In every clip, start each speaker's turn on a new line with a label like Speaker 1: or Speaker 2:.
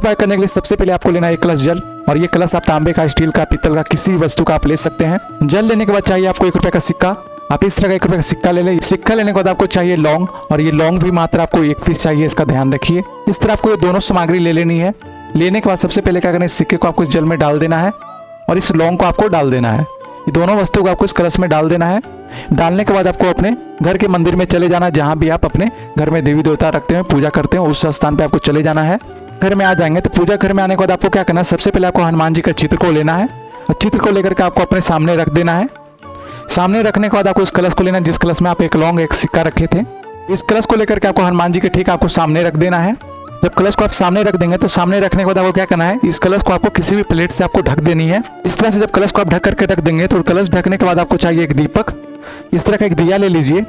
Speaker 1: उपाय करने के लिए सबसे पहले आपको लेना है 1 कलश जल, और ये कलश आप तांबे का, स्टील का, पीतल का, किसी भी वस्तु का आप ले सकते हैं। जल लेने के बाद चाहिए आपको 1 रुपए का सिक्का। आप इस तरह का 1 रुपए का सिक्का ले लें। सिक्का लेने के बाद आपको चाहिए लौंग, और ये लौंग भी मात्र आपको 1 पीस चाहिए, इसका ध्यान रखिए। इस तरह आपको ये दोनों सामग्री ले लेनी है। लेने के बाद सबसे पहले क्या करना है, सिक्के को आपको इस जल में डाल देना है और इस लौंग को आपको डाल देना है। ये दोनों वस्तु को आपको इस कलश में डाल देना है। डालने के बाद आपको अपने घर के मंदिर में चले जाना है, जहाँ भी आप अपने घर में देवी देवता रखते हैं, पूजा करते हैं, उस स्थान पे आपको चले जाना है। घर में आ जाएंगे तो पूजा घर में आने के बाद आपको क्या करना है, सबसे पहले आपको हनुमान जी का चित्र को लेना है और चित्र को लेकर के आपको अपने सामने रख देना है। सामने रखने के बाद आपको इस कलश को लेना है, जिस कलश में आप 1 लौंग 1 सिक्का रखे थे। इस कलश को लेकर के आपको हनुमान जी के ठीक आपको सामने रख देना है। जब कलश को आप सामने रख देंगे तो सामने रखने के बाद आपको क्या करना है, इस कलश को आपको किसी भी प्लेट से आपको ढक देनी है। इस तरह से जब कलश को आप ढक करके रख देंगे तो कलश ढकने के बाद आपको चाहिए एक दीपक। इस तरह का एक दिया ले लीजिए।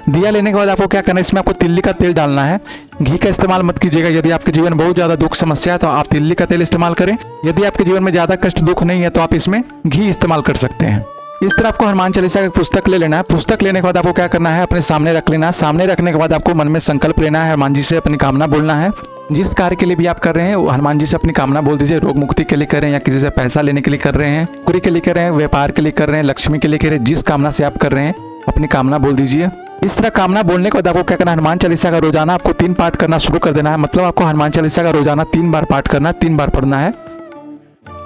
Speaker 1: दिया लेने के बाद आपको क्या करना है, इसमें आपको तिल्ली का तेल डालना है। घी का इस्तेमाल मत कीजिएगा। यदि आपके जीवन में बहुत ज्यादा दुख समस्या है तो आप तिल्ली का तेल इस्तेमाल करें। यदि आपके जीवन में ज्यादा कष्ट दुख नहीं है तो आप इसमें घी इस्तेमाल कर सकते हैं। इस तरह आपको हनुमान चालीसा का पुस्तक ले लेना है। पुस्तक लेने के बाद आपको क्या करना है, अपने सामने रख लेना है। सामने रखने के बाद आपको मन में संकल्प लेना है, हनुमान जी से अपनी कामना बोलना है। जिस कार्य के लिए भी आप कर रहे हैं वो हनुमान जी से अपनी कामना बोल दीजिए। रोग मुक्ति के लिए कर रहे हैं या किसी से पैसा लेने के लिए कर रहे हैं, नौकरी के लिए कर रहे हैं, व्यापार के लिए कर रहे हैं, लक्ष्मी के लिए कर रहे हैं, जिस कामना से आप कर रहे हैं अपनी कामना बोल दीजिए। इस तरह कामना बोलने के बाद आपको क्या करना है, हनुमान चालीसा का रोजाना आपको 3 पाठ करना शुरू कर देना है। मतलब आपको हनुमान चालीसा का रोजाना 3 बार पाठ करना है, 3 बार पढ़ना है।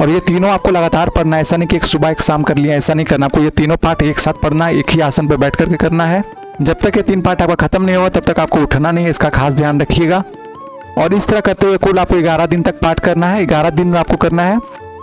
Speaker 1: और ये तीनों आपको लगातार पढ़ना है। ऐसा नहीं कि एक सुबह एक शाम कर लिया, ऐसा नहीं करना। आपको ये तीनों पाठ एक साथ पढ़ना है, एक ही आसन पर बैठ करके करना है। जब तक ये 3 पाठ आपका खत्म नहीं होगा तब तक आपको उठना नहीं है, इसका खास ध्यान रखिएगा। और इस तरह करते हुए कुल आपको 11 दिन तक पाठ करना है। 11 दिन में आपको करना है।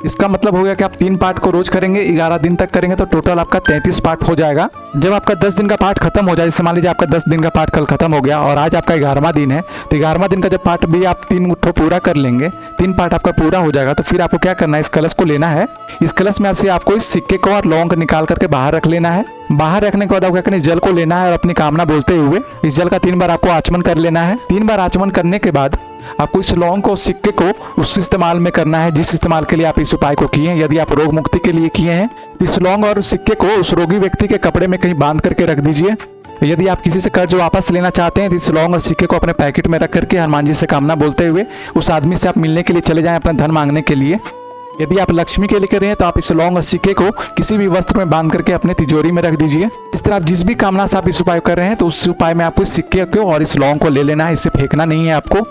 Speaker 1: इसका मतलब हो गया कि आप 3 पाठ को रोज करेंगे, 11 दिन तक करेंगे तो टोटल आपका 33 पाठ हो जाएगा। जब आपका 10 दिन का पाठ खत्म हो जाए, जैसे मान लीजिए आपका 10 दिन का पाठ कल खत्म हो गया और आज आपका 11वां दिन है, तो 11वां दिन का जब पाठ भी आप 3 मुट्ठों पूरा कर लेंगे, 3 पाठ आपका पूरा हो जाएगा, तो फिर आपको क्या करना है, इस कलश को लेना है। इस कलश में से आपको इस सिक्के को और लौंग निकाल करके बाहर रख लेना है। बाहर रखने के बाद आपको क्या करना है, जल को लेना है और अपनी कामना बोलते हुए इस जल का 3 बार आपको आचमन कर लेना है। 3 बार आचमन करने के बाद आपको इस लौंग को, सिक्के को उस इस्तेमाल में करना है जिस इस्तेमाल के लिए आप इस उपाय को किए हैं। यदि आप रोग मुक्ति के लिए किए हैं, इस लौंग और सिक्के को उस रोगी व्यक्ति के कपड़े में कहीं बांध करके रख दीजिए। यदि आप किसी से कर्ज वापस लेना चाहते हैं तो इस लौंग और सिक्के को अपने पैकेट में रख करके हनुमान जी से कामना बोलते हुए उस आदमी से आप मिलने के लिए चले जाएं, अपना धन मांगने के लिए। यदि आप लक्ष्मी के लिए कर रहे हैं तो आप इस लौंग और सिक्के को किसी भी वस्त्र में बांध करके अपने तिजोरी में रख दीजिए। इस तरह आप जिस भी कामना से आप इस उपाय कर रहे हैं तो उस उपाय में आपको इस सिक्के को और इस लौंग को ले लेना है, इसे फेंकना नहीं है आपको।